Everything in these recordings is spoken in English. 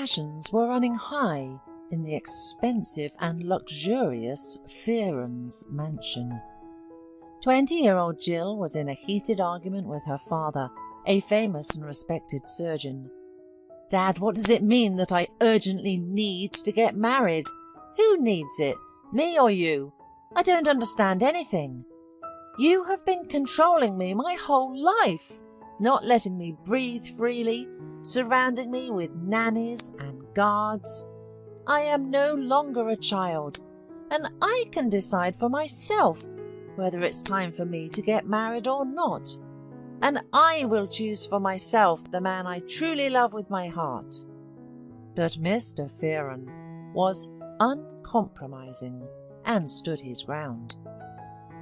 passions were running high in the expensive and luxurious Fearon's mansion. 20-year-old Jill was in a heated argument with her father, a famous and respected surgeon. "Dad, what does it mean that I urgently need to get married? Who needs it, me or you? I don't understand anything. You have been controlling me my whole life, not letting me breathe freely, surrounding me with nannies and guards. I am no longer a child, and I can decide for myself whether it's time for me to get married or not. And I will choose for myself the man I truly love with my heart." But Mr. Fearon was uncompromising and stood his ground.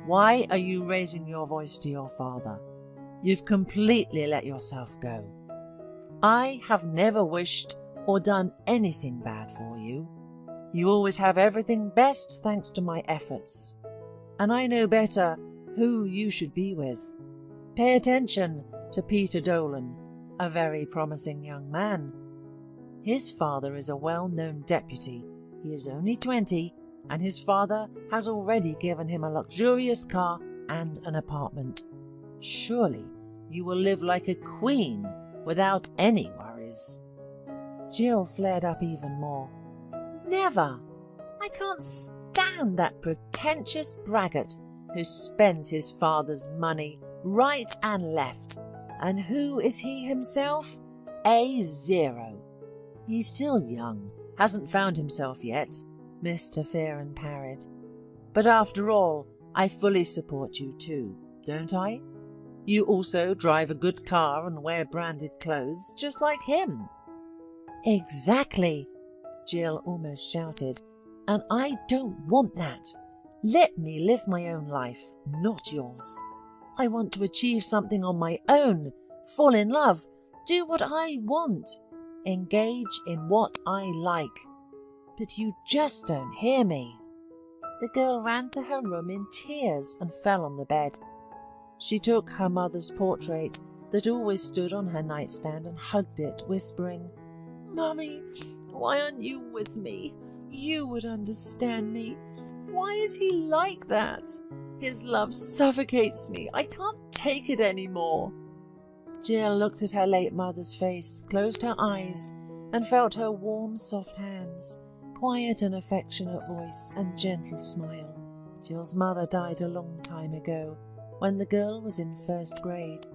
"Why are you raising your voice to your father? You've completely let yourself go. I have never wished or done anything bad for you. You always have everything best thanks to my efforts. And I know better who you should be with. Pay attention to Peter Dolan, a very promising young man. His father is a well-known deputy. He is only 20, and his father has already given him a luxurious car and an apartment. Surely you will live like a queen without any worries." Jill flared up even more. "Never! I can't stand that pretentious braggart who spends his father's money right and left. And who is he himself? A zero. He's still young, hasn't found himself yet," Mr. Fearon parried. "But after all, I fully support you too, don't I? You also drive a good car and wear branded clothes, just like him." "Exactly," Jill almost shouted. "And I don't want that. Let me live my own life, not yours. I want to achieve something on my own, fall in love, do what I want, engage in what I like. But you just don't hear me." The girl ran to her room in tears and fell on the bed. She took her mother's portrait that always stood on her nightstand and hugged it, whispering, "Mummy, why aren't you with me? You would understand me. Why is he like that? His love suffocates me. I can't take it anymore." Jill looked at her late mother's face, closed her eyes, and felt her warm, soft hands, quiet and affectionate voice, and gentle smile. Jill's mother died a long time ago, when the girl was in first grade.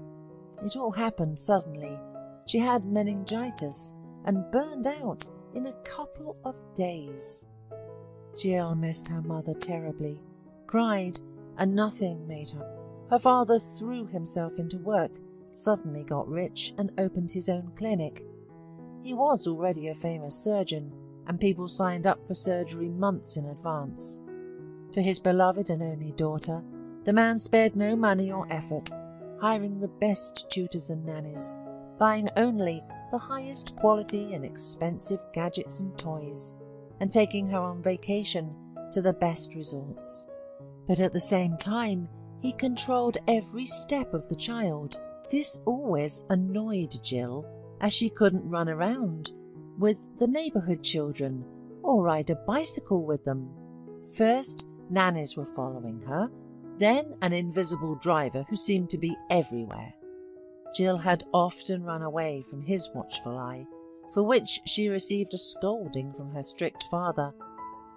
It all happened suddenly. She had meningitis and burned out in a couple of days. Jill missed her mother terribly, cried, and nothing made her. Her father threw himself into work, suddenly got rich, and opened his own clinic. He was already a famous surgeon, and people signed up for surgery months in advance. For his beloved and only daughter, the man spared no money or effort, hiring the best tutors and nannies, buying only the highest quality and expensive gadgets and toys, and taking her on vacation to the best resorts. But at the same time, he controlled every step of the child. This always annoyed Jill, as she couldn't run around with the neighbourhood children or ride a bicycle with them. First, nannies were following her, then an invisible driver who seemed to be everywhere. Jill had often run away from his watchful eye, for which she received a scolding from her strict father.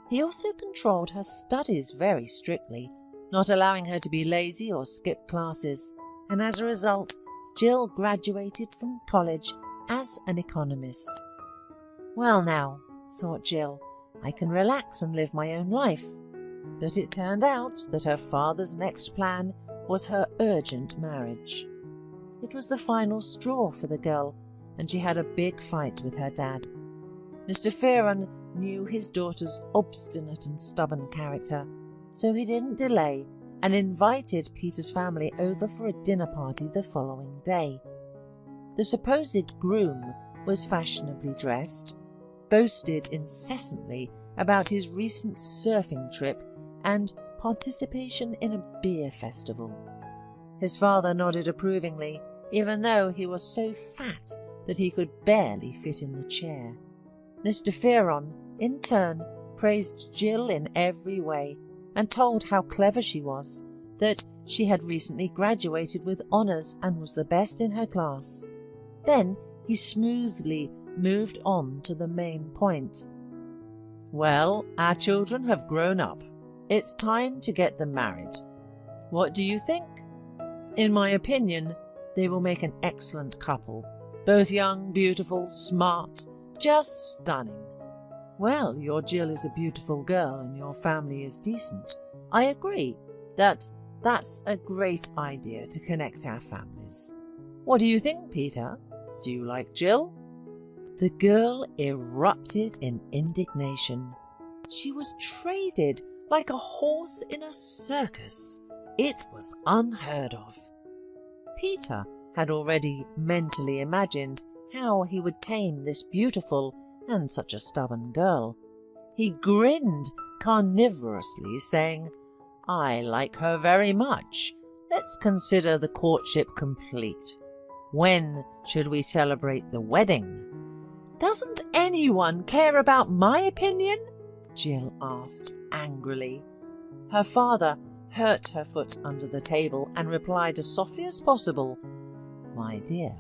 He also controlled her studies very strictly, not allowing her to be lazy or skip classes, and as a result, Jill graduated from college as an economist. "Well now," thought Jill, "I can relax and live my own life." But it turned out that her father's next plan was her urgent marriage. It was the final straw for the girl, and she had a big fight with her dad. Mr. Fearon knew his daughter's obstinate and stubborn character, so he didn't delay and invited Peter's family over for a dinner party the following day. The supposed groom was fashionably dressed, boasted incessantly about his recent surfing trip and participation in a beer festival. His father nodded approvingly, even though he was so fat that he could barely fit in the chair. Mr. Fearon, in turn, praised Jill in every way and told how clever she was, that she had recently graduated with honours and was the best in her class. Then he smoothly moved on to the main point. Well, our children have grown up. It's time to get them married. What do you think? In my opinion, they will make an excellent couple. Both young, beautiful, smart, just stunning. Well, your Jill is a beautiful girl and your family is decent. I agree that that's a great idea to connect our families. What do you think, Peter? Do you like Jill? The girl erupted in indignation. She was traded like a horse in a circus. It was unheard of. Peter had already mentally imagined how he would tame this beautiful and such a stubborn girl. He grinned carnivorously, saying, I like her very much. Let's consider the courtship complete. When should we celebrate the wedding? Doesn't anyone care about my opinion? Jill asked angrily. Her father hurt her foot under the table and replied as softly as possible, My dear,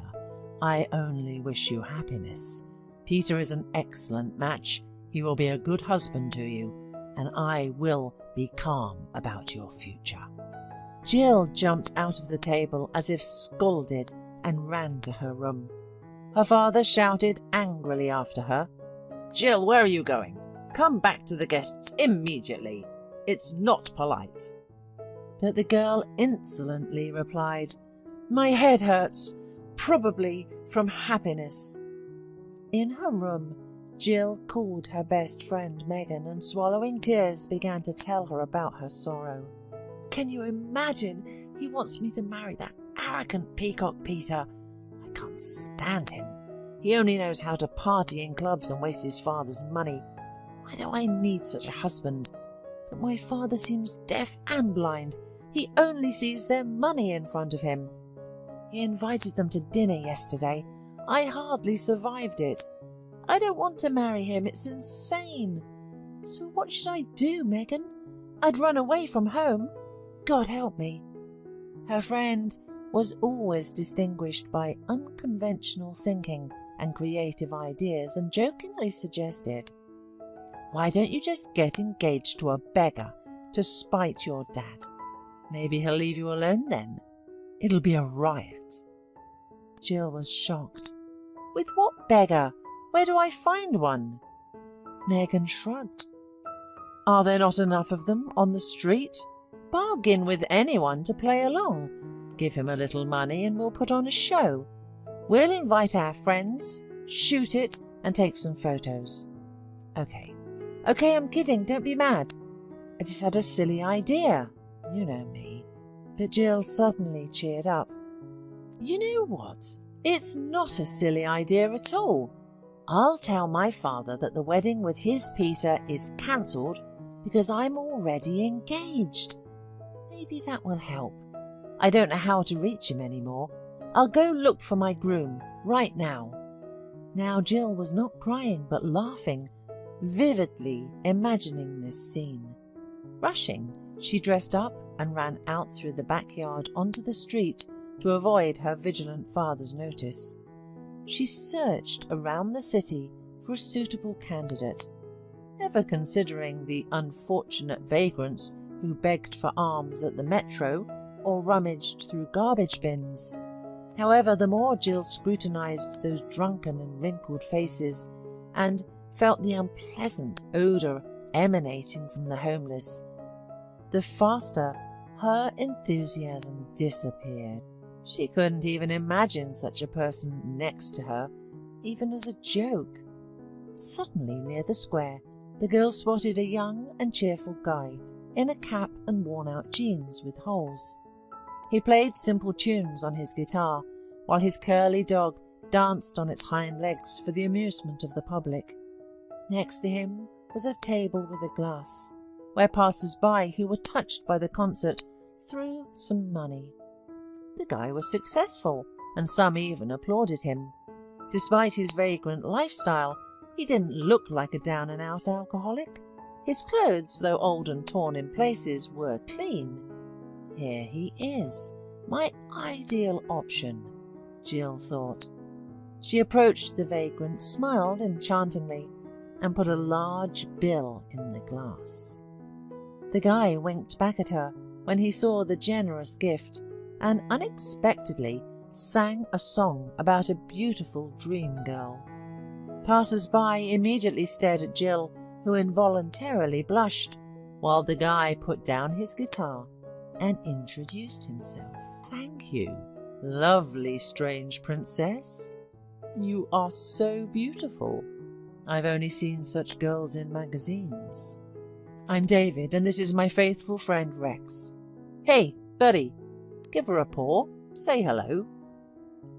I only wish you happiness. Peter is an excellent match. He will be a good husband to you, and I will be calm about your future. Jill jumped out of the table as if scalded and ran to her room. Her father shouted angrily after her, Jill, where are you going? Come back to the guests immediately. It's not polite. But the girl insolently replied, My head hurts, probably from happiness. In her room, Jill called her best friend Megan and, swallowing tears, began to tell her about her sorrow. Can you imagine? He wants me to marry that arrogant peacock Peter. I can't stand him. He only knows how to party in clubs and waste his father's money. Why do I need such a husband? But my father seems deaf and blind. He only sees their money in front of him. He invited them to dinner yesterday. I hardly survived it. I don't want to marry him. It's insane. So what should I do, Megan? I'd run away from home. God help me. Her friend was always distinguished by unconventional thinking and creative ideas, and jokingly suggested, Why don't you just get engaged to a beggar to spite your dad? Maybe he'll leave you alone then. It'll be a riot. Jill was shocked. With what beggar? Where do I find one? Megan shrugged. Are there not enough of them on the street? Bargain with anyone to play along. Give him a little money and we'll put on a show. We'll invite our friends, shoot it, and take some photos. Okay, I'm kidding, don't be mad. I just had a silly idea. You know me. But Jill suddenly cheered up. You know what? It's not a silly idea at all. I'll tell my father that the wedding with his Peter is cancelled because I'm already engaged. Maybe that will help. I don't know how to reach him anymore. I'll go look for my groom right now. Now Jill was not crying but laughing, vividly imagining this scene. Rushing, she dressed up and ran out through the backyard onto the street to avoid her vigilant father's notice. She searched around the city for a suitable candidate, never considering the unfortunate vagrants who begged for alms at the metro or rummaged through garbage bins. However, the more Jill scrutinized those drunken and wrinkled faces and felt the unpleasant odour emanating from the homeless, the faster her enthusiasm disappeared. She couldn't even imagine such a person next to her, even as a joke. Suddenly, near the square, the girl spotted a young and cheerful guy in a cap and worn-out jeans with holes. He played simple tunes on his guitar, while his curly dog danced on its hind legs for the amusement of the public. Next to him was a table with a glass, where passers-by who were touched by the concert threw some money. The guy was successful, and some even applauded him. Despite his vagrant lifestyle, He didn't look like a down-and-out alcoholic. His clothes, though old and torn in places, were clean. Here he is, my ideal option, Jill thought. She approached the vagrant, smiled enchantingly, and put a large bill in the glass. The guy winked back at her when he saw the generous gift and unexpectedly sang a song about a beautiful dream girl. Passers-by immediately stared at Jill, who involuntarily blushed, while the guy put down his guitar and introduced himself. "Thank you, lovely strange princess. You are so beautiful. I've only seen such girls in magazines. I'm David, and this is my faithful friend Rex. Hey, buddy, give her a paw. Say hello."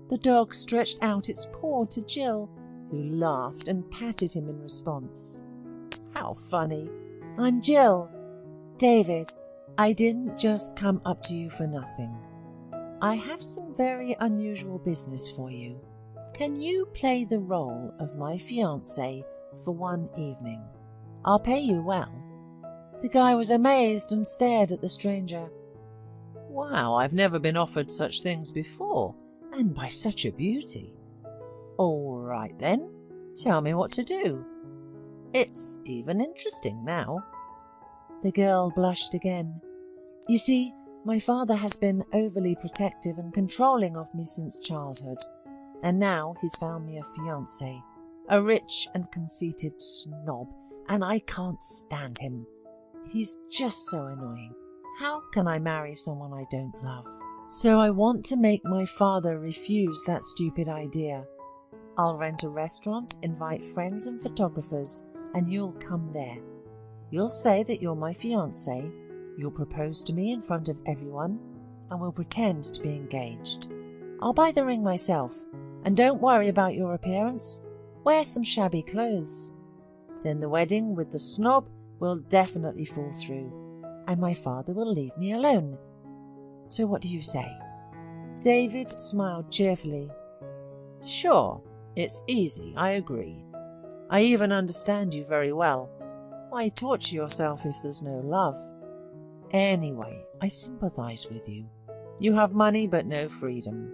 The dog stretched out its paw to Jill, who laughed and patted him in response. "How funny. I'm Jill. David, I didn't just come up to you for nothing. I have some very unusual business for you. Can you play the role of my fiancé for one evening? I'll pay you well." The guy was amazed and stared at the stranger. "Wow, I've never been offered such things before, and by such a beauty. All right then, tell me what to do. It's even interesting now." The girl blushed again. "You see, my father has been overly protective and controlling of me since childhood, and now he's found me a fiancé, a rich and conceited snob, and I can't stand him. He's just so annoying. How can I marry someone I don't love? So I want to make my father refuse that stupid idea. I'll rent a restaurant, invite friends and photographers, and you'll come there. You'll say that you're my fiancé, you'll propose to me in front of everyone, and we'll pretend to be engaged. I'll buy the ring myself, and don't worry about your appearance. Wear some shabby clothes. Then the wedding with the snob will definitely fall through, and my father will leave me alone. So what do you say?" David smiled cheerfully. "Sure, it's easy, I agree. I even understand you very well. Why torture yourself if there's no love? Anyway, I sympathize with you. You have money but no freedom.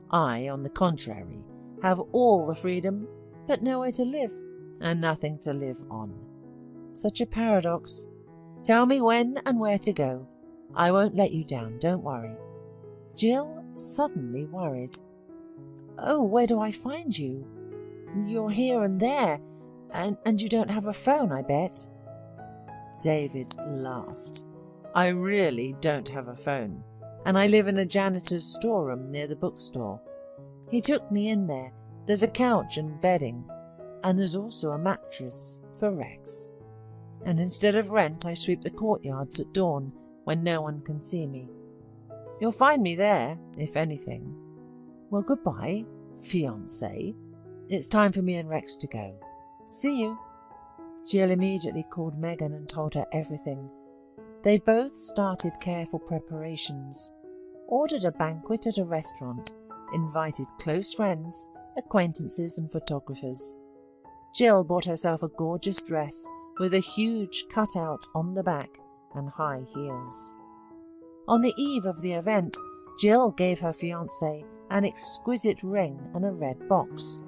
I, on the contrary, have all the freedom but nowhere to live and nothing to live on. Such a paradox. Tell me when and where to go. I won't let you down, don't worry." Jill suddenly worried. "Oh, where do I find you? You're here and there, and you don't have a phone, I bet." David laughed. "I really don't have a phone, and I live in a janitor's storeroom near the bookstore. He took me in there. There's a couch and bedding, and there's also a mattress for Rex. And instead of rent, I sweep the courtyards at dawn when no one can see me. You'll find me there, if anything. Well, goodbye, fiancé. It's time for me and Rex to go. See you." Jill immediately called Megan and told her everything. They both started careful preparations, ordered a banquet at a restaurant, invited close friends, acquaintances and photographers. Jill bought herself a gorgeous dress with a huge cutout on the back and high heels. On the eve of the event, Jill gave her fiancé an exquisite ring and a red box.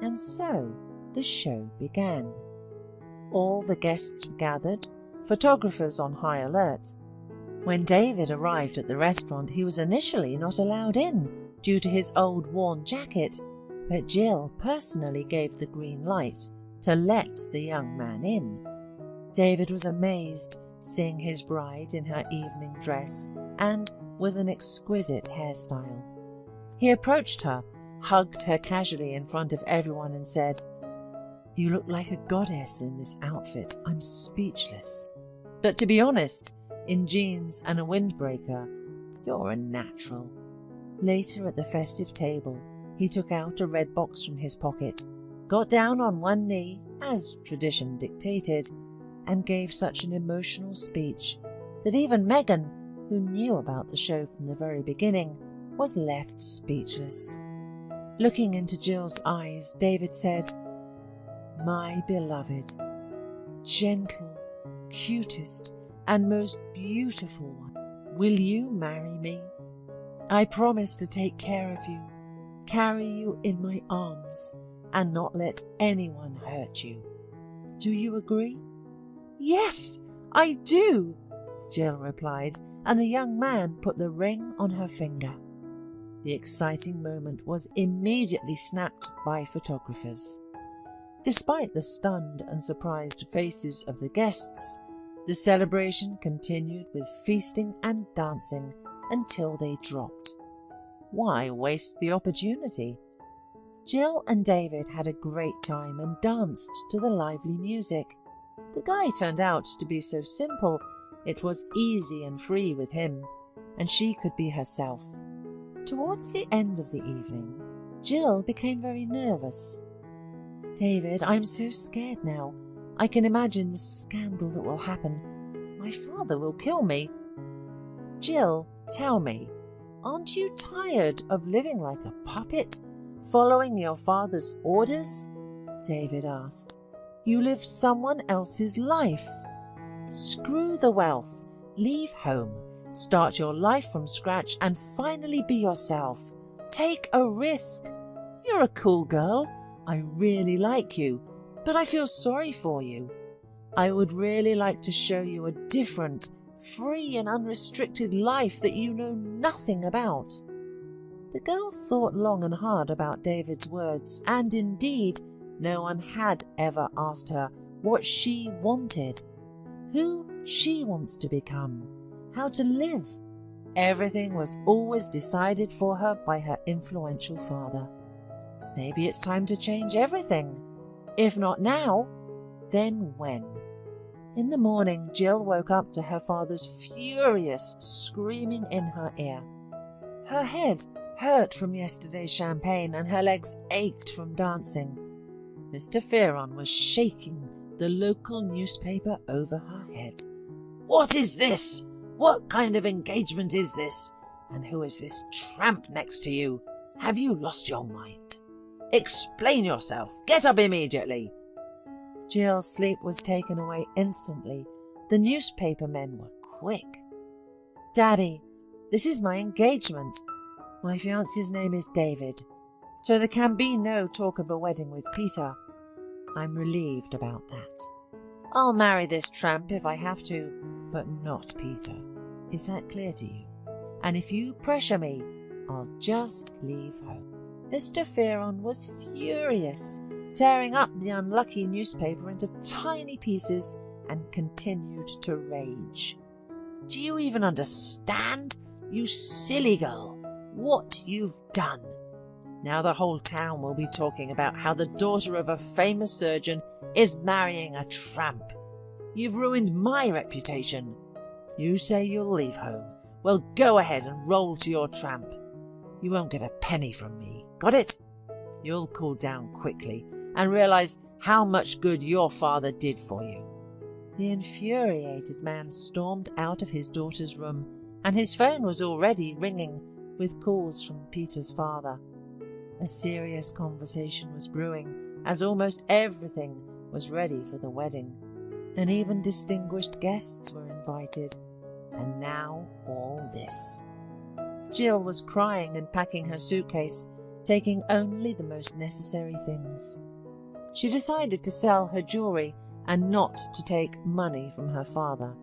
And so the show began. All the guests gathered, photographers on high alert. When David arrived at the restaurant, he was initially not allowed in due to his old worn jacket, but Jill personally gave the green light to let the young man in. David was amazed seeing his bride in her evening dress and with an exquisite hairstyle. He approached her, hugged her casually in front of everyone and said, "You look like a goddess in this outfit. I'm speechless. But to be honest, in jeans and a windbreaker, you're a natural." Later at the festive table, he took out a red box from his pocket, got down on one knee, as tradition dictated, and gave such an emotional speech that even Megan, who knew about the show from the very beginning, was left speechless. Looking into Jill's eyes, David said, My beloved, gentle, cutest, and most beautiful one, will you marry me? I promise to take care of you, carry you in my arms, and not let anyone hurt you. Do you agree?" "Yes, I do," Jill replied, and the young man put the ring on her finger. The exciting moment was immediately snapped by photographers. Despite the stunned and surprised faces of the guests, the celebration continued with feasting and dancing until they dropped. Why waste the opportunity? Jill and David had a great time and danced to the lively music. The guy turned out to be so simple, it was easy and free with him, and she could be herself. Towards the end of the evening, Jill became very nervous. "David, I'm so scared now. I can imagine the scandal that will happen. My father will kill me." "Jill, tell me, aren't you tired of living like a puppet, following your father's orders?" David asked. "You live someone else's life. Screw the wealth, leave home, start your life from scratch and finally be yourself. Take a risk. You're a cool girl. I really like you, but I feel sorry for you. I would really like to show you a different, free and unrestricted life that you know nothing about." The girl thought long and hard about David's words, and indeed, no one had ever asked her what she wanted, who she wants to become, how to live. Everything was always decided for her by her influential father. Maybe it's time to change everything. If not now, then when? In the morning, Jill woke up to her father's furious screaming in her ear. Her head hurt from yesterday's champagne and her legs ached from dancing. Mr. Fearon was shaking the local newspaper over her head. "What is this? What kind of engagement is this? And who is this tramp next to you? Have you lost your mind? Explain yourself. Get up immediately." Jill's sleep was taken away instantly. The newspaper men were quick. "Daddy, this is my engagement. My fiancé's name is David, so there can be no talk of a wedding with Peter. I'm relieved about that. I'll marry this tramp if I have to, but not Peter. Is that clear to you? And if you pressure me, I'll just leave home." Mr. Fearon was furious, tearing up the unlucky newspaper into tiny pieces and continued to rage. "Do you even understand, you silly girl, what you've done? Now the whole town will be talking about how the daughter of a famous surgeon is marrying a tramp. You've ruined my reputation. You say you'll leave home. Well, go ahead and roll to your tramp. You won't get a penny from me. Got it? You'll cool down quickly and realize how much good your father did for you." The infuriated man stormed out of his daughter's room, and his phone was already ringing with calls from Peter's father. A serious conversation was brewing, as almost everything was ready for the wedding, and even distinguished guests were invited. And now all this. Jill was crying and packing her suitcase, taking only the most necessary things. She decided to sell her jewellery and not to take money from her father.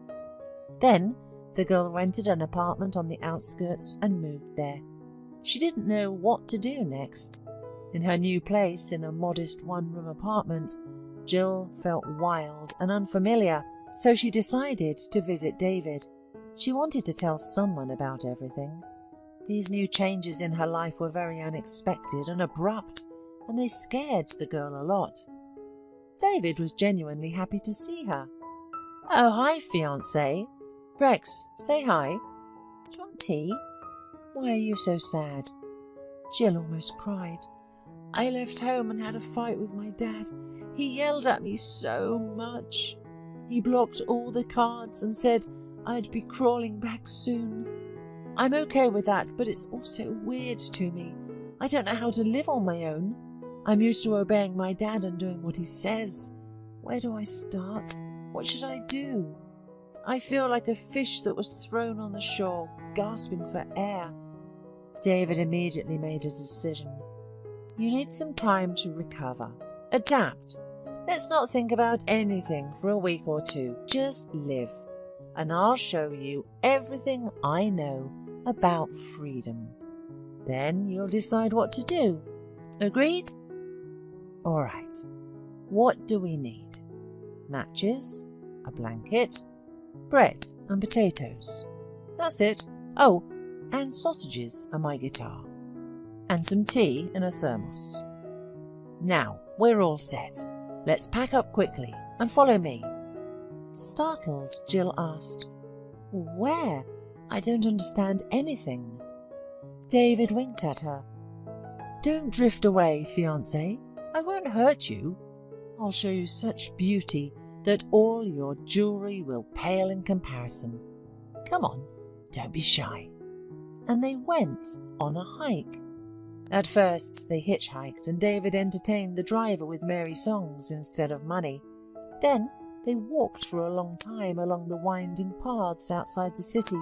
Then the girl rented an apartment on the outskirts and moved there. She didn't know what to do next. In her new place, in a modest one-room apartment, Jill felt wild and unfamiliar, so she decided to visit David. She wanted to tell someone about everything. These new changes in her life were very unexpected and abrupt, and they scared the girl a lot. David was genuinely happy to see her. "Oh, hi, fiancé. Rex, say hi. Do you want tea? Why are you so sad?" Jill almost cried. "I left home and had a fight with my dad. He yelled at me so much. He blocked all the cards and said I'd be crawling back soon. I'm okay with that, but it's also weird to me. I don't know how to live on my own. I'm used to obeying my dad and doing what he says. Where do I start? What should I do? I feel like a fish that was thrown on the shore, gasping for air. David immediately made a decision. You need some time to recover. Adapt. Let's not think about anything for a week or two. Just live. And I'll show you everything I know about freedom. Then you'll decide what to do. Agreed? All right. What do we need? Matches, a blanket, bread and potatoes. That's it. Oh, and sausages and my guitar. And some tea in a thermos. Now, we're all set. Let's pack up quickly and follow me. Startled, Jill asked, Where? I don't understand anything. David winked at her. Don't drift away, fiancé. I won't hurt you. I'll show you such beauty that all your jewellery will pale in comparison. Come on, don't be shy. And they went on a hike. At first they hitchhiked and David entertained the driver with merry songs instead of money. Then they walked for a long time along the winding paths outside the city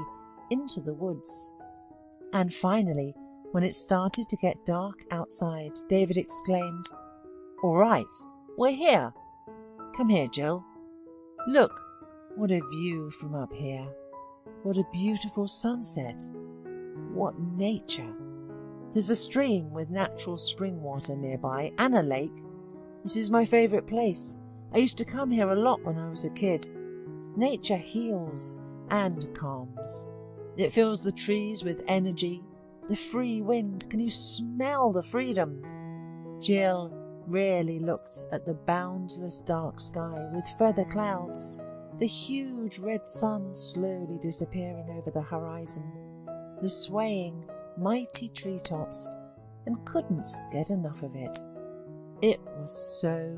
into the woods. And finally, when it started to get dark outside, David exclaimed, All right, we're here. Come here, Jill. Look, what a view from up here. What a beautiful sunset. What nature. There's a stream with natural spring water nearby and a lake. This is my favourite place. I used to come here a lot when I was a kid. Nature heals and calms. It fills the trees with energy. The free wind. Can you smell the freedom? Jill rarely looked at the boundless dark sky with feather clouds, the huge red sun slowly disappearing over the horizon, the swaying, mighty treetops, and couldn't get enough of it. It was so...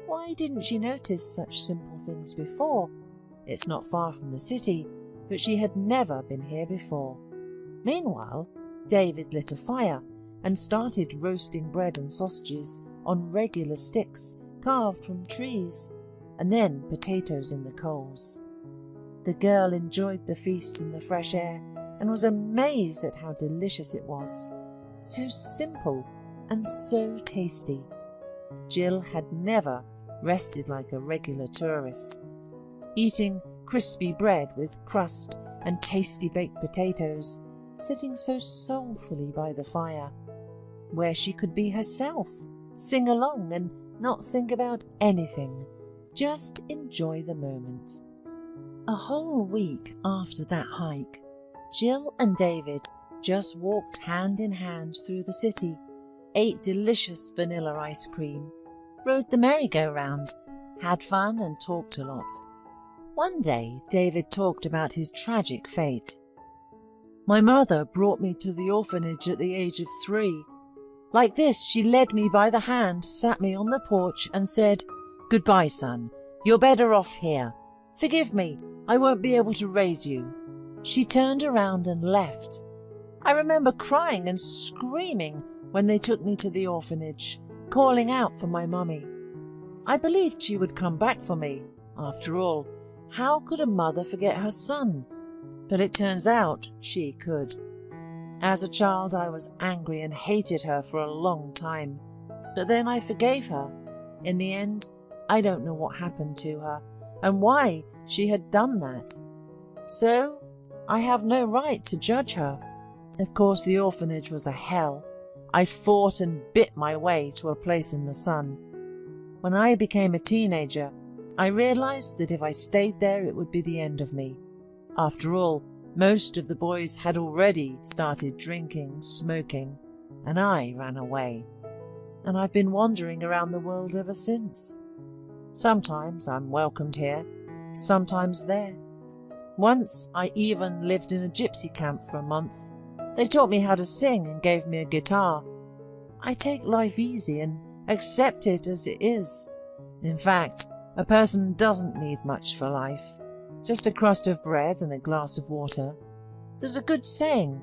Why didn't she notice such simple things before? It's not far from the city, but she had never been here before. Meanwhile, David lit a fire and started roasting bread and sausages on regular sticks carved from trees, and then potatoes in the coals. The girl enjoyed the feast in the fresh air and was amazed at how delicious it was. So simple and so tasty. Jill had never rested like a regular tourist, eating crispy bread with crust and tasty baked potatoes, sitting so soulfully by the fire, where she could be herself, sing along and not think about anything, just enjoy the moment. A whole week after that hike, Jill and David just walked hand in hand through the city, ate delicious vanilla ice cream, rode the merry-go-round, had fun and talked a lot. One day, David talked about his tragic fate. My mother brought me to the orphanage at the age of 3. Like this, she led me by the hand, sat me on the porch and said, Goodbye, son. You're better off here. Forgive me. I won't be able to raise you. She turned around and left. I remember crying and screaming when they took me to the orphanage, calling out for my mummy. I believed she would come back for me. After all, how could a mother forget her son? But it turns out she could. As a child, I was angry and hated her for a long time. But then I forgave her. In the end, I don't know what happened to her and why she had done that. So, I have no right to judge her. Of course, the orphanage was a hell. I fought and bit my way to a place in the sun. When I became a teenager, I realized that if I stayed there, it would be the end of me. After all, most of the boys had already started drinking, smoking, and I ran away. And I've been wandering around the world ever since. Sometimes I'm welcomed here, sometimes there. Once I even lived in a gypsy camp for a month. They taught me how to sing and gave me a guitar. I take life easy and accept it as it is. In fact, a person doesn't need much for life. Just a crust of bread and a glass of water. There's a good saying,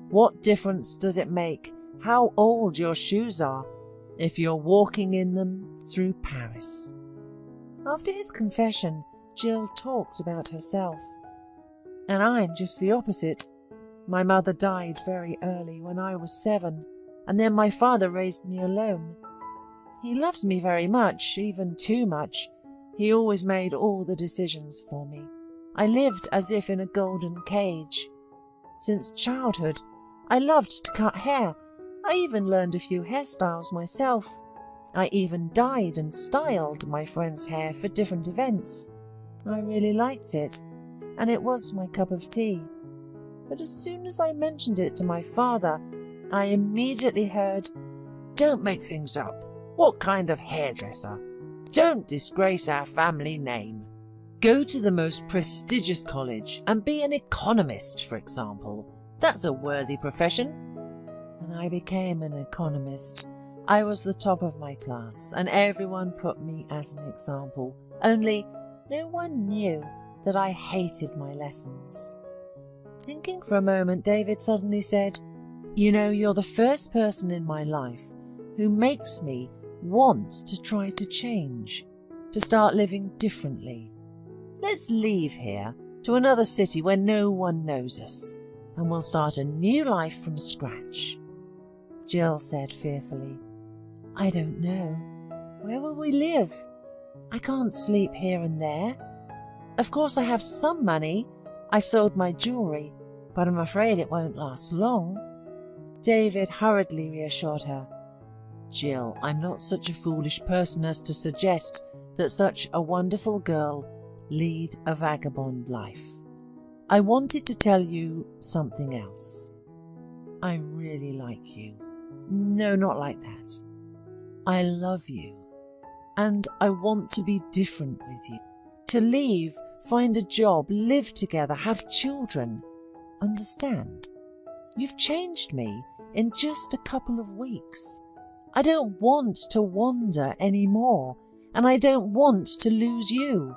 what difference does it make how old your shoes are? if you're walking in them through Paris." After his confession, Jill talked about herself. "And I'm just the opposite. My mother died very early when I was 7, and then my father raised me alone. He loves me very much, even too much. He always made all the decisions for me. I lived as if in a golden cage. Since childhood, I loved to cut hair. I even learned a few hairstyles myself. I even dyed and styled my friends' hair for different events. I really liked it, and it was my cup of tea. But as soon as I mentioned it to my father, I immediately heard, 'Don't make things up. What kind of hairdresser? Don't disgrace our family name. Go to the most prestigious college and be an economist, for example. That's a worthy profession.' And I became an economist. I was the top of my class, and everyone put me as an example. Only no one knew that I hated my lessons." Thinking for a moment, David suddenly said, "You know, you're the first person in my life who makes me want to try to change, to start living differently. Let's leave here to another city where no one knows us, and we'll start a new life from scratch." Jill said fearfully, "I don't know. Where will we live? I can't sleep here and there. Of course I have some money. I've sold my jewellery, but I'm afraid it won't last long." David hurriedly reassured her. "Jill, I'm not such a foolish person as to suggest that such a wonderful girl lead a vagabond life. I wanted to tell you something else. I really like you. No, not like that. I love you, and I want to be different with you. To leave, find a job, live together, have children. Understand? You've changed me in just a couple of weeks. I don't want to wander anymore, and I don't want to lose you."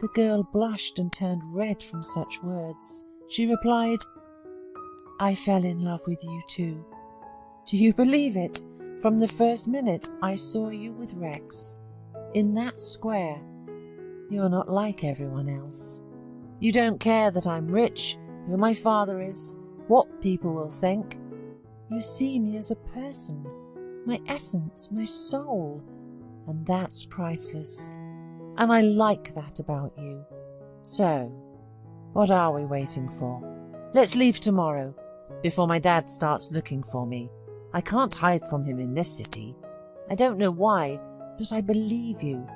The girl blushed and turned red from such words. She replied, "I fell in love with you too. Do you believe it? From the first minute I saw you with Rex, in that square. You're not like everyone else. You don't care that I'm rich, who my father is, what people will think. You see me as a person, my essence, my soul, and that's priceless. And I like that about you. So, what are we waiting for? Let's leave tomorrow, before my dad starts looking for me. I can't hide from him in this city. I don't know why, but I believe you,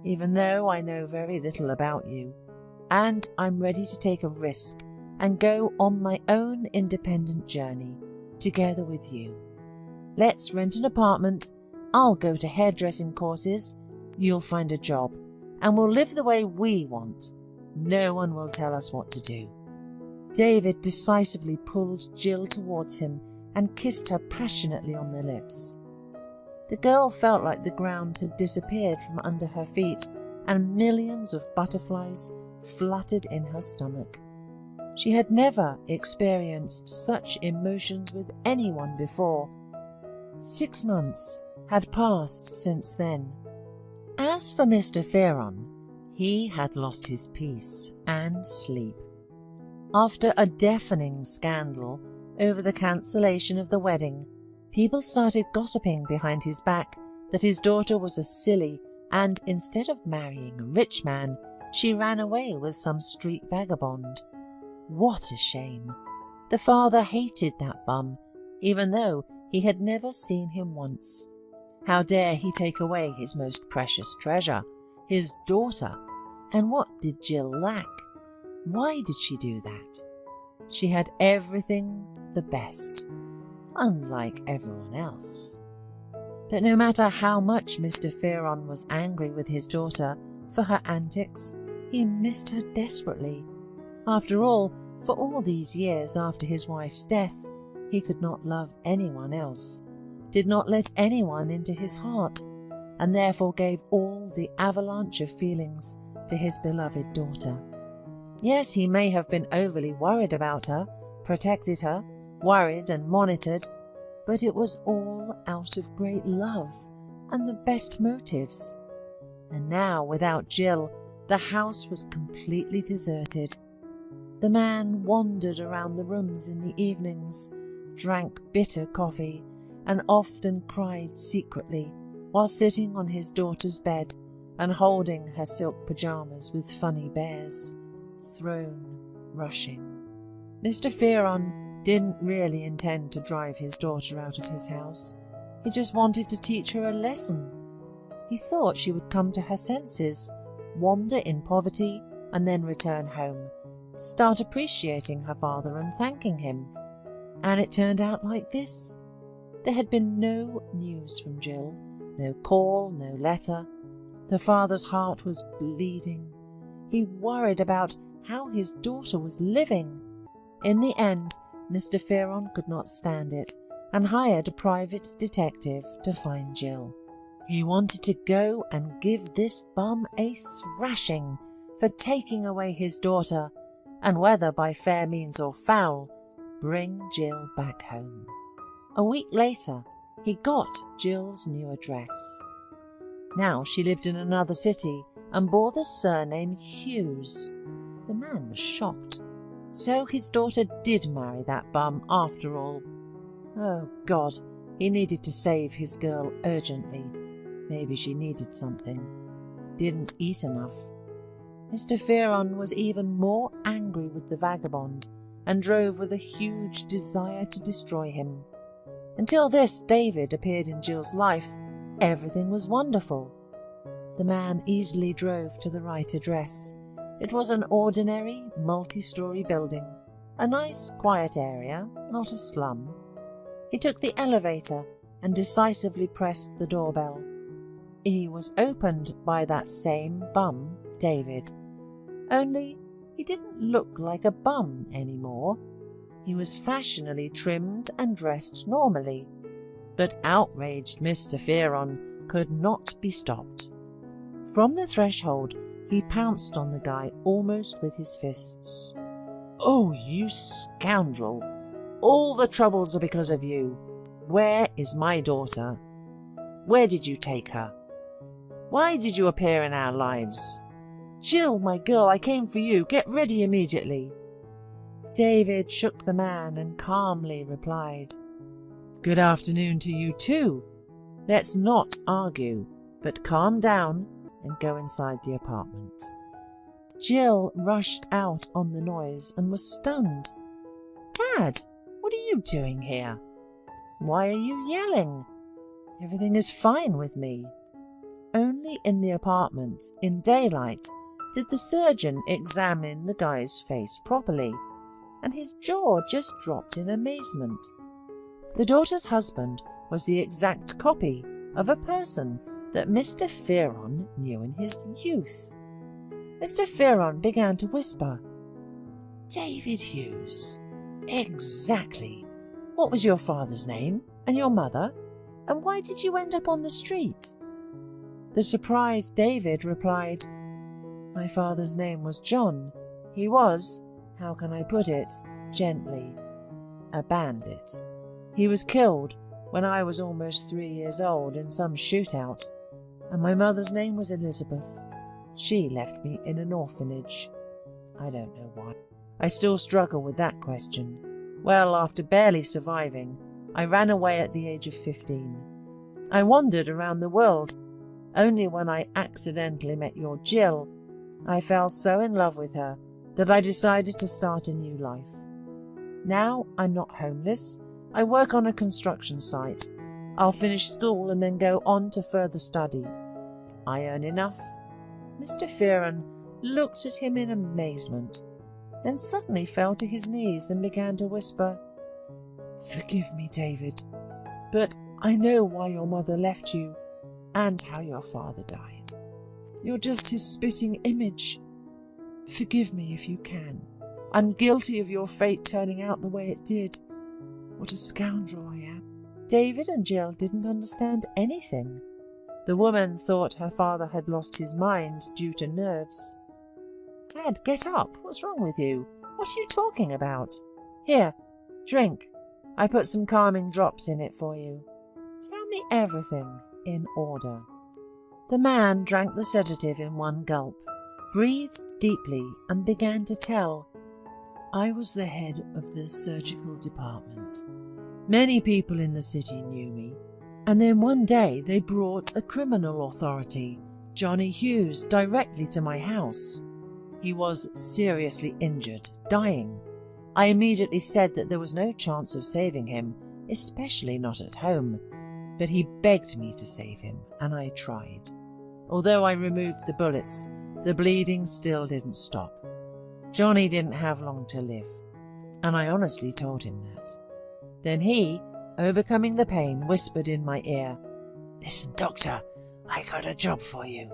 even though I know very little about you. And I'm ready to take a risk and go on my own independent journey, together with you. Let's rent an apartment. I'll go to hairdressing courses. You'll find a job, and we'll live the way we want. No one will tell us what to do." David decisively pulled Jill towards him and kissed her passionately on the lips. The girl felt like the ground had disappeared from under her feet, and millions of butterflies fluttered in her stomach. She had never experienced such emotions with anyone before. 6 months had passed since then. As for Mr. Fearon, he had lost his peace and sleep. After a deafening scandal over the cancellation of the wedding, people started gossiping behind his back that his daughter was a silly, and instead of marrying a rich man, she ran away with some street vagabond. What a shame! The father hated that bum, even though he had never seen him once. How dare he take away his most precious treasure, his daughter? And what did Jill lack? Why did she do that? She had everything the best, unlike everyone else. But no matter how much Mr. Fearon was angry with his daughter for her antics, he missed her desperately. After all, for all these years after his wife's death, he could not love anyone else, did not let anyone into his heart, and therefore gave all the avalanche of feelings to his beloved daughter. Yes, he may have been overly worried about her, protected her, worried and monitored, but it was all out of great love and the best motives. And now, without Jill, the house was completely deserted. The man wandered around the rooms in the evenings, drank bitter coffee, and often cried secretly while sitting on his daughter's bed and holding her silk pyjamas with funny bears, throne rushing. Mr. Fearon didn't really intend to drive his daughter out of his house. He just wanted to teach her a lesson. He thought she would come to her senses, wander in poverty, and then return home, start appreciating her father and thanking him. And it turned out like this. There had been no news from Jill, no call, no letter. The father's heart was bleeding. He worried about how his daughter was living. In the end, Mr. Fearon could not stand it and hired a private detective to find Jill. He wanted to go and give this bum a thrashing for taking away his daughter, and whether by fair means or foul, bring Jill back home. A week later, he got Jill's new address. Now she lived in another city and bore the surname Hughes. The man was shocked. So his daughter did marry that bum after all. Oh God, he needed to save his girl urgently. Maybe she needed something. Didn't eat enough. Mr. Fearon was even more angry with the vagabond and drove with a huge desire to destroy him. Until this David appeared in Jill's life, everything was wonderful. The man easily drove to the right address. It was an ordinary, multi-story building, a nice, quiet area, not a slum. He took the elevator and decisively pressed the doorbell. He was opened by that same bum, David. Only he didn't look like a bum anymore. He was fashionably trimmed and dressed normally. But outraged Mr. Fearon could not be stopped. From the threshold, he pounced on the guy almost with his fists. "Oh, you scoundrel! All the troubles are because of you. Where is my daughter? Where did you take her? Why did you appear in our lives? Jill, my girl, I came for you. Get ready immediately." David shook the man and calmly replied, "Good afternoon to you too. Let's not argue, but calm down and go inside the apartment." Jill rushed out on the noise and was stunned. "Dad, what are you doing here? Why are you yelling? Everything is fine with me." Only in the apartment, in daylight, did the surgeon examine the guy's face properly, and his jaw just dropped in amazement. The daughter's husband was the exact copy of a person that Mr. Fearon knew in his youth. Mr. Fearon began to whisper, "David Hughes. Exactly. What was your father's name and your mother, and why did you end up on the street?" The surprised David replied, "My father's name was John. He was, how can I put it, gently, a bandit. He was killed when I was almost 3 years old in some shootout, and my mother's name was Elizabeth. She left me in an orphanage. I don't know why. I still struggle with that question. Well, after barely surviving, I ran away at the age of 15. I wandered around the world. Only when I accidentally met your Jill, I fell so in love with her that I decided to start a new life. Now I'm not homeless. I work on a construction site. I'll finish school and then go on to further study. I earn enough." Mr. Fearon looked at him in amazement, then suddenly fell to his knees and began to whisper, "Forgive me, David, but I know why your mother left you and how your father died. You're just his spitting image. Forgive me if you can. I'm guilty of your fate turning out the way it did. What a scoundrel I am." David and Jill didn't understand anything. The woman thought her father had lost his mind due to nerves. "Dad, get up. What's wrong with you? What are you talking about? Here, drink. I put some calming drops in it for you. Tell me everything in order." The man drank the sedative in one gulp, breathed deeply, and began to tell. "I was the head of the surgical department. Many people in the city knew me, and then one day they brought a criminal authority, Johnny Hughes, directly to my house. He was seriously injured, dying. I immediately said that there was no chance of saving him, especially not at home, but he begged me to save him, and I tried. Although I removed the bullets, the bleeding still didn't stop. Johnny didn't have long to live, and I honestly told him that. Then he, overcoming the pain, whispered in my ear, 'Listen, doctor, I got a job for you.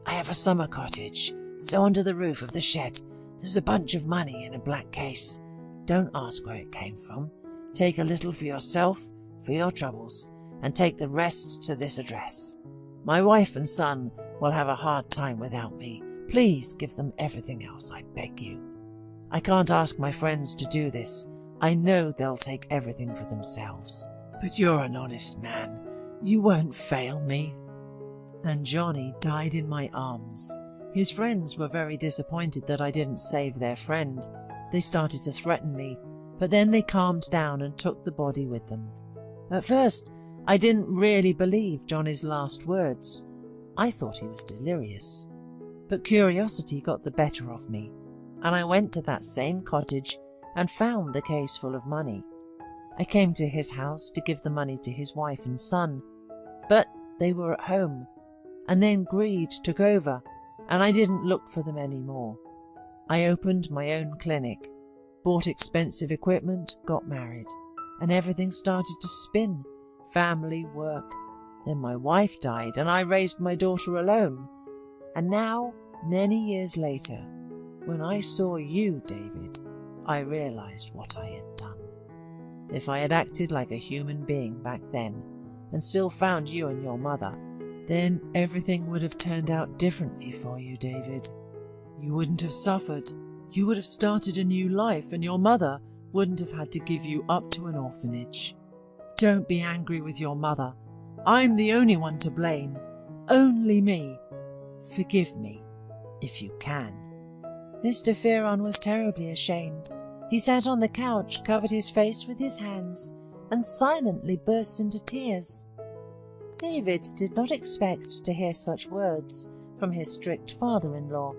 I have a summer cottage, so under the roof of the shed there's a bunch of money in a black case. Don't ask where it came from. Take a little for yourself, for your troubles, and take the rest to this address. My wife and son will have a hard time without me. Please give them everything else, I beg you. I can't ask my friends to do this. I know they'll take everything for themselves. But you're an honest man. You won't fail me.' And Johnny died in my arms. His friends were very disappointed that I didn't save their friend. They started to threaten me, but then they calmed down and took the body with them. At first, I didn't really believe Johnny's last words. I thought he was delirious. But curiosity got the better of me, and I went to that same cottage and found the case full of money. I came to his house to give the money to his wife and son, but they were at home, and then greed took over, and I didn't look for them anymore. I opened my own clinic, bought expensive equipment, got married, and everything started to spin. Family, work. Then my wife died, and I raised my daughter alone. And now, many years later, when I saw you, David, I realized what I had done. If I had acted like a human being back then, and still found you and your mother, then everything would have turned out differently for you, David. You wouldn't have suffered. You would have started a new life, and your mother wouldn't have had to give you up to an orphanage. Don't be angry with your mother. I'm the only one to blame. Only me. Forgive me, if you can." Mr. Fearon was terribly ashamed. He sat on the couch, covered his face with his hands, and silently burst into tears. David did not expect to hear such words from his strict father-in-law.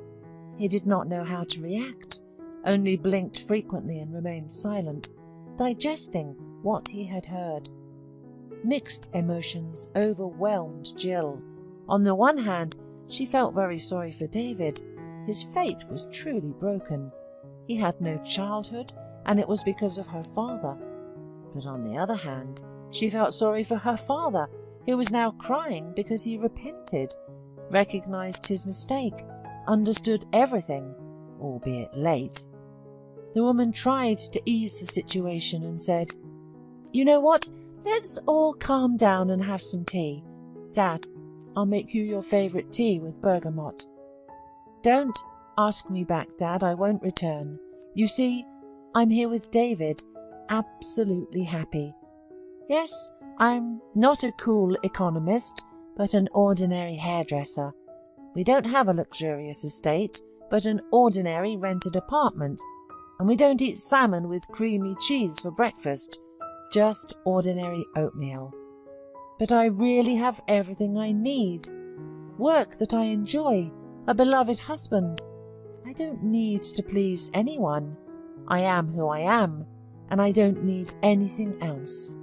He did not know how to react, only blinked frequently and remained silent, digesting what he had heard. Mixed emotions overwhelmed Jill. On the one hand, she felt very sorry for David. His fate was truly broken. He had no childhood, and it was because of her father. But on the other hand, she felt sorry for her father, who was now crying because he repented, recognized his mistake, understood everything, albeit late. The woman tried to ease the situation and said, "You know what? Let's all calm down and have some tea. Dad, I'll make you your favourite tea with bergamot. Don't ask me back, Dad, I won't return. You see, I'm here with David, absolutely happy. Yes, I'm not a cool economist, but an ordinary hairdresser. We don't have a luxurious estate, but an ordinary rented apartment. And we don't eat salmon with creamy cheese for breakfast, just ordinary oatmeal. But I really have everything I need. Work that I enjoy, a beloved husband. I don't need to please anyone. I am who I am, and I don't need anything else."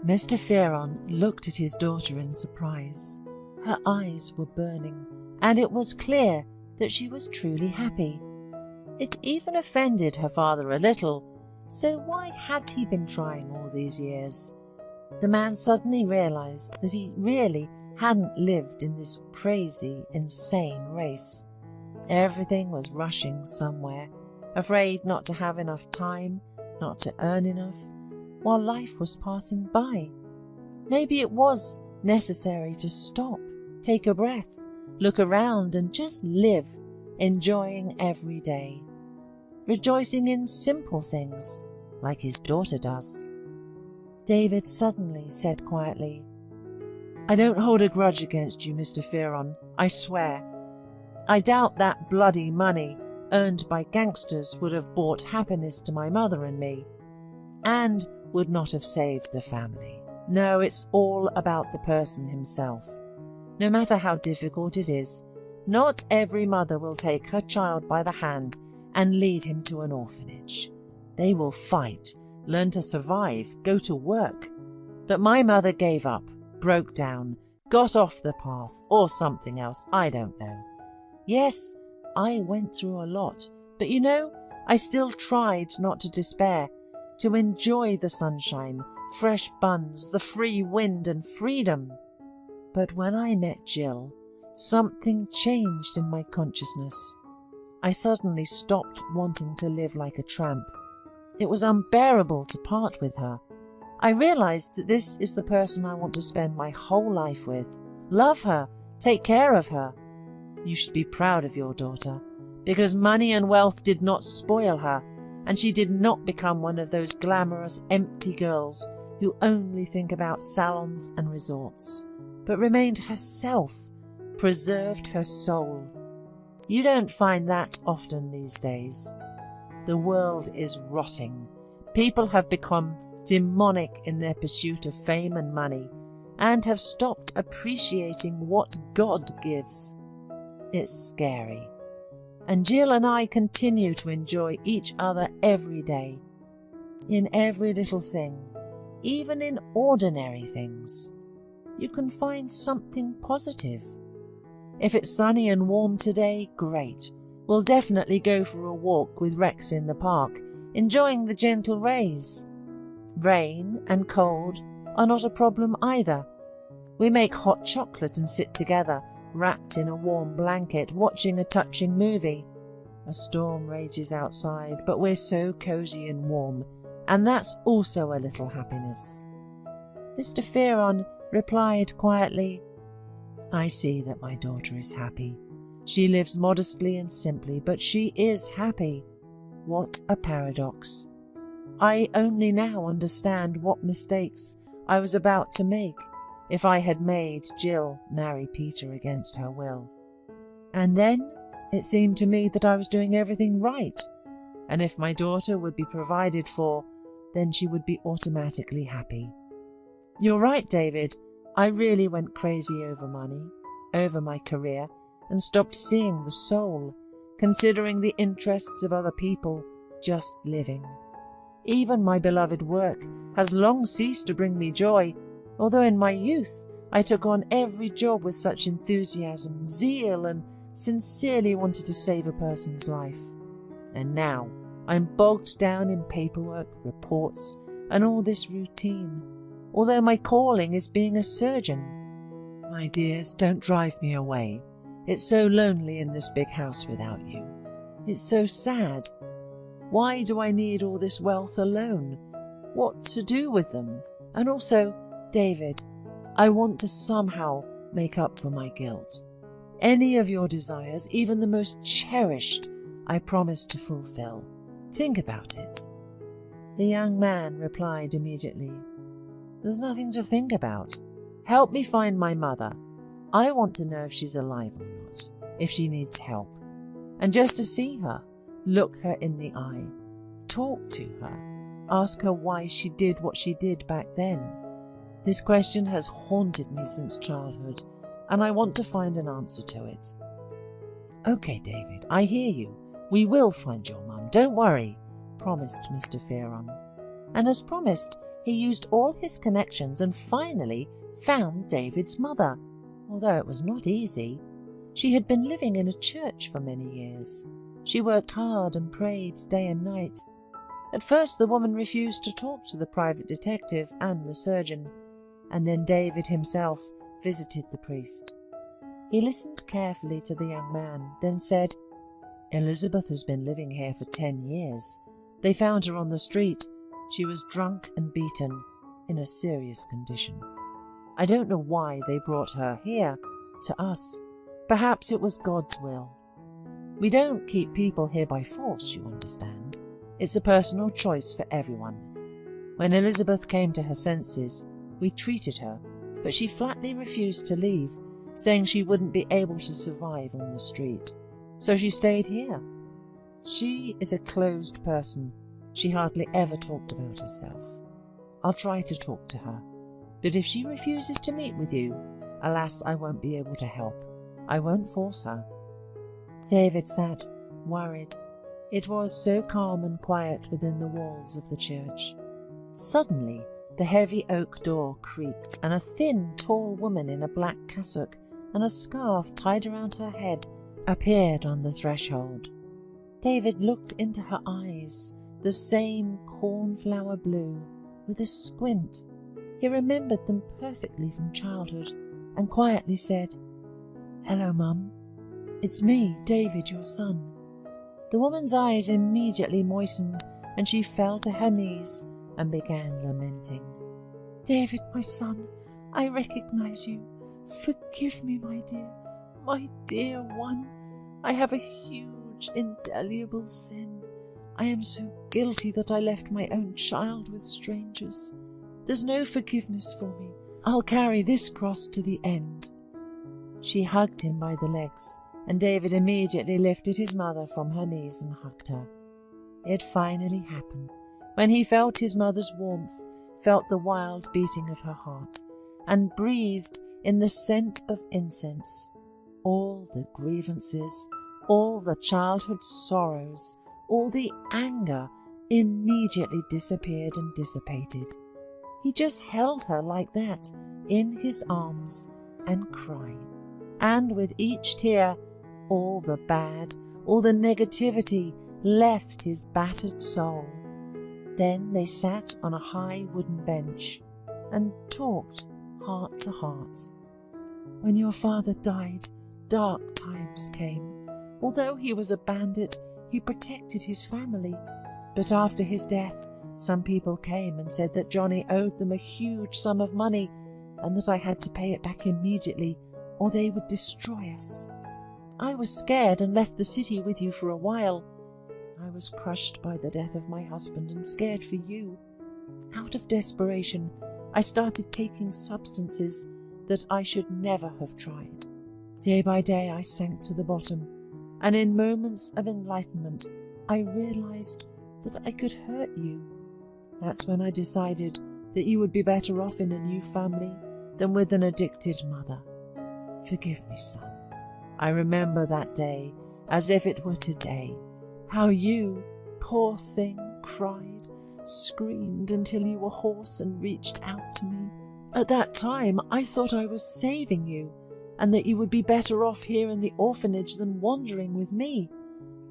Mr. Fearon looked at his daughter in surprise. Her eyes were burning, and it was clear that she was truly happy. It even offended her father a little, so why had he been trying all these years? The man suddenly realized that he really hadn't lived in this crazy, insane race. Everything was rushing somewhere, afraid not to have enough time, not to earn enough, while life was passing by. Maybe it was necessary to stop, take a breath, look around and just live, enjoying every day. Rejoicing in simple things, like his daughter does. David suddenly said quietly, "I don't hold a grudge against you, Mr. Fearon, I swear. I doubt that bloody money earned by gangsters would have brought happiness to my mother and me, and would not have saved the family. No, it's all about the person himself. No matter how difficult it is, not every mother will take her child by the hand and lead him to an orphanage. They will fight, learn to survive, go to work. But my mother gave up, broke down, got off the path, or something else, I don't know. Yes, I went through a lot, but you know, I still tried not to despair, to enjoy the sunshine, fresh buns, the free wind and freedom. But when I met Jill, something changed in my consciousness. I suddenly stopped wanting to live like a tramp. It was unbearable to part with her. I realized that this is the person I want to spend my whole life with. Love her, take care of her. You should be proud of your daughter, because money and wealth did not spoil her, and she did not become one of those glamorous, empty girls who only think about salons and resorts, but remained herself, preserved her soul. You don't find that often these days. The world is rotting. People have become demonic in their pursuit of fame and money, and have stopped appreciating what God gives. It's scary. And Jill and I continue to enjoy each other every day, in every little thing, even in ordinary things. You can find something positive. If it's sunny and warm today, great. We'll definitely go for a walk with Rex in the park, enjoying the gentle rays. Rain and cold are not a problem either. We make hot chocolate and sit together, wrapped in a warm blanket, watching a touching movie. A storm rages outside, but we're so cosy and warm, and that's also a little happiness. Mr. Fearon replied quietly, "I see that my daughter is happy. She lives modestly and simply, but she is happy. What a paradox. I only now understand what mistakes I was about to make if I had made Jill marry Peter against her will. And then it seemed to me that I was doing everything right, and if my daughter would be provided for, then she would be automatically happy. You're right, David. I really went crazy over money, over my career, and stopped seeing the soul, considering the interests of other people, just living. Even my beloved work has long ceased to bring me joy, although in my youth I took on every job with such enthusiasm, zeal, and sincerely wanted to save a person's life. And now I'm bogged down in paperwork, reports, and all this routine, although my calling is being a surgeon. My dears, don't drive me away. It's so lonely in this big house without you. It's so sad. Why do I need all this wealth alone? What to do with them? And also, David, I want to somehow make up for my guilt. Any of your desires, even the most cherished, I promise to fulfill. Think about it." The young man replied immediately, "There's nothing to think about. Help me find my mother. I want to know if she's alive or not, if she needs help. And just to see her, look her in the eye, talk to her, ask her why she did what she did back then. This question has haunted me since childhood, and I want to find an answer to it." "Okay, David, I hear you. We will find your mum, don't worry," promised Mr. Fearon. And as promised, he used all his connections and finally found David's mother, although it was not easy. She had been living in a church for many years. She worked hard and prayed day and night. At first the woman refused to talk to the private detective and the surgeon, and then David himself visited the priest. He listened carefully to the young man, then said, "Elizabeth has been living here for 10 years. They found her on the street. She was drunk and beaten, in a serious condition. I don't know why they brought her here, to us. Perhaps it was God's will. We don't keep people here by force, you understand. It's a personal choice for everyone. When Elizabeth came to her senses, we treated her, but she flatly refused to leave, saying she wouldn't be able to survive on the street. So she stayed here. She is a closed person. She hardly ever talked about herself. I'll try to talk to her, but if she refuses to meet with you, alas, I won't be able to help. I won't force her." David sat, worried. It was so calm and quiet within the walls of the church. Suddenly, the heavy oak door creaked, and a thin, tall woman in a black cassock and a scarf tied around her head appeared on the threshold. David looked into her eyes, the same cornflower blue, with a squint. He remembered them perfectly from childhood, and quietly said, "Hello, Mum. It's me, David, your son." The woman's eyes immediately moistened, and she fell to her knees and began lamenting. "David, my son, I recognize you. Forgive me, my dear one. I have a huge, indelible sin. I am so guilty that I left my own child with strangers. There's no forgiveness for me. I'll carry this cross to the end." She hugged him by the legs, and David immediately lifted his mother from her knees and hugged her. It finally happened. When he felt his mother's warmth, felt the wild beating of her heart, and breathed in the scent of incense, all the grievances, all the childhood sorrows, all the anger immediately disappeared and dissipated. He just held her like that in his arms and cried. And with each tear, all the bad, all the negativity left his battered soul. Then they sat on a high wooden bench and talked heart to heart. "When your father died, dark times came. Although he was a bandit, he protected his family. But after his death, some people came and said that Johnny owed them a huge sum of money and that I had to pay it back immediately or they would destroy us. I was scared and left the city with you for a while. I was crushed by the death of my husband and scared for you. Out of desperation, I started taking substances that I should never have tried. Day by day I sank to the bottom, and in moments of enlightenment I realized that I could hurt you. That's when I decided that you would be better off in a new family than with an addicted mother. Forgive me, son. I remember that day as if it were today, how you, poor thing, cried, screamed until you were hoarse and reached out to me. At that time I thought I was saving you and that you would be better off here in the orphanage than wandering with me.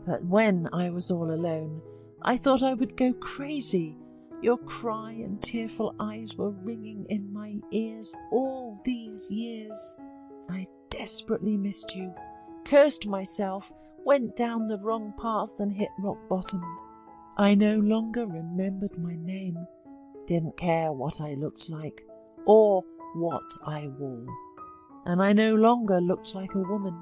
But when I was all alone, I thought I would go crazy. Your cry and tearful eyes were ringing in my ears all these years. I desperately missed you, cursed myself, went down the wrong path and hit rock bottom. I no longer remembered my name, didn't care what I looked like or what I wore. And I no longer looked like a woman.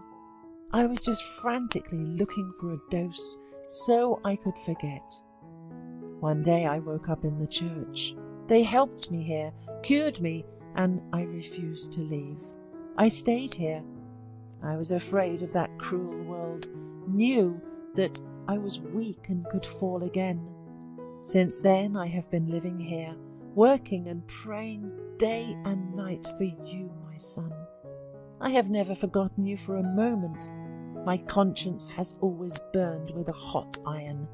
I was just frantically looking for a dose so I could forget. One day I woke up in the church. They helped me here, cured me, and I refused to leave. I stayed here. I was afraid of that cruel world, knew that I was weak and could fall again. Since then I have been living here, working and praying day and night for you, my son. I have never forgotten you for a moment. My conscience has always burned with a hot iron,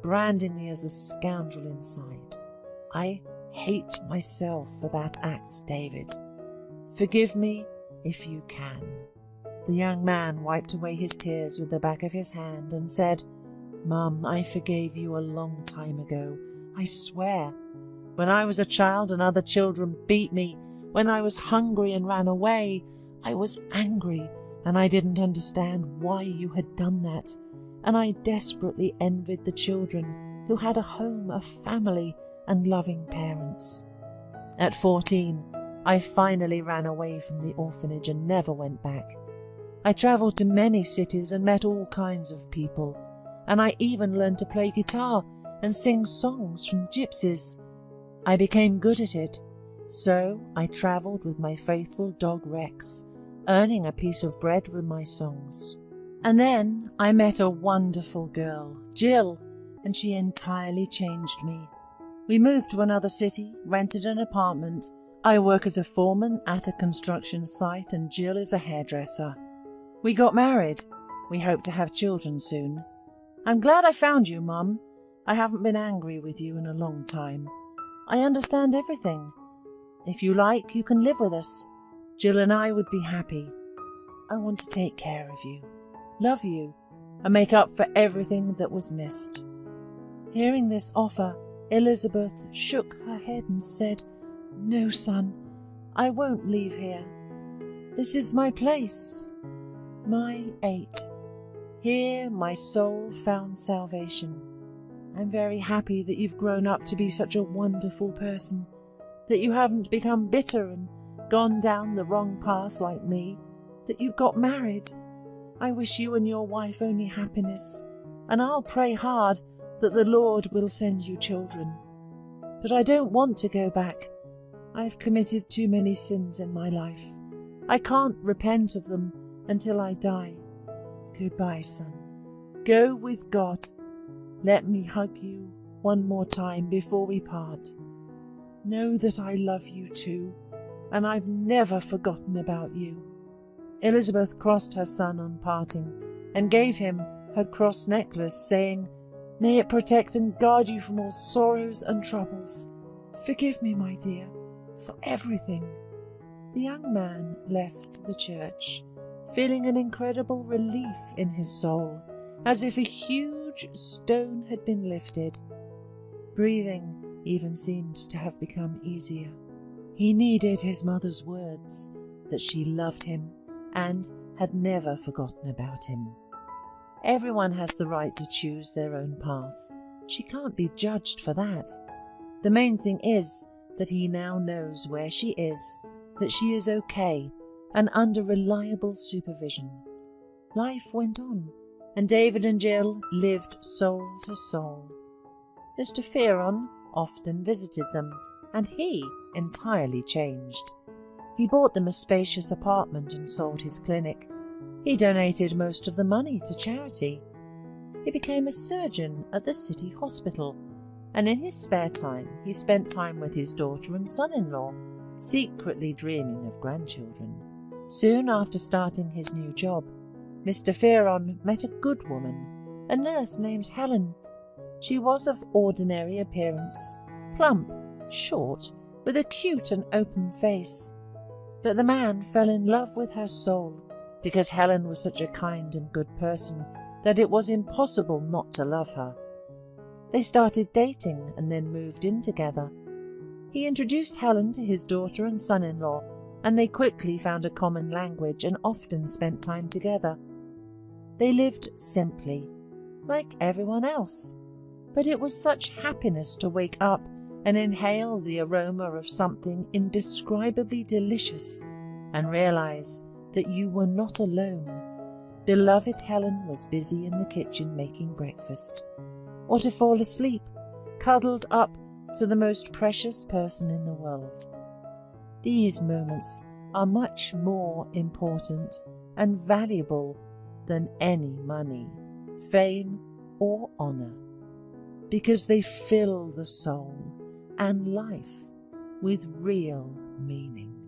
branding me as a scoundrel inside. I hate myself for that act, David. Forgive me if you can." The young man wiped away his tears with the back of his hand and said, "Mum, I forgave you a long time ago, I swear. When I was a child and other children beat me, when I was hungry and ran away, I was angry and I didn't understand why you had done that, and I desperately envied the children who had a home, a family, and loving parents. At 14, I finally ran away from the orphanage and never went back. I travelled to many cities and met all kinds of people, and I even learned to play guitar and sing songs from gypsies. I became good at it, so I travelled with my faithful dog Rex, earning a piece of bread with my songs. And then I met a wonderful girl, Jill, and she entirely changed me. We moved to another city, rented an apartment. I work as a foreman at a construction site and Jill is a hairdresser. We got married. We hope to have children soon. I'm glad I found you, Mum. I haven't been angry with you in a long time. I understand everything. If you like, you can live with us. Jill and I would be happy. I want to take care of you, love you, and make up for everything that was missed. Hearing this offer, Elizabeth shook her head and said, "No, son, I won't leave here. This is my place, my 8. Here my soul found salvation. I'm very happy that you've grown up to be such a wonderful person, that you haven't become bitter and gone down the wrong path like me, that you got married. I wish you and your wife only happiness, and I'll pray hard that the Lord will send you children. But I don't want to go back. I've committed too many sins in my life. I can't repent of them until I die. Goodbye, son. Go with God. Let me hug you one more time before we part. Know that I love you too, and I've never forgotten about you." Elizabeth crossed her son on parting and gave him her cross necklace, saying, "May it protect and guard you from all sorrows and troubles. Forgive me, my dear, for everything." The young man left the church, feeling an incredible relief in his soul, as if a huge stone had been lifted. Breathing even seemed to have become easier. He needed his mother's words that she loved him and had never forgotten about him. Everyone has the right to choose their own path. She can't be judged for that. The main thing is that he now knows where she is, that she is okay and under reliable supervision. Life went on, and David and Jill lived soul to soul. Mr. Fearon often visited them, and he entirely changed. He bought them a spacious apartment and sold his clinic. He donated most of the money to charity. He became a surgeon at the city hospital, and in his spare time he spent time with his daughter and son-in-law, secretly dreaming of grandchildren. Soon after starting his new job, Mr. Fearon met a good woman, a nurse named Helen. She was of ordinary appearance, plump, short, with a cute and open face. But the man fell in love with her soul, because Helen was such a kind and good person that it was impossible not to love her. They started dating and then moved in together. He introduced Helen to his daughter and son-in-law, and they quickly found a common language and often spent time together. They lived simply, like everyone else, but it was such happiness to wake up and inhale the aroma of something indescribably delicious and realize that you were not alone. Beloved Helen was busy in the kitchen making breakfast, or to fall asleep, cuddled up to the most precious person in the world. These moments are much more important and valuable than any money, fame, or honor, because they fill the soul and life with real meaning.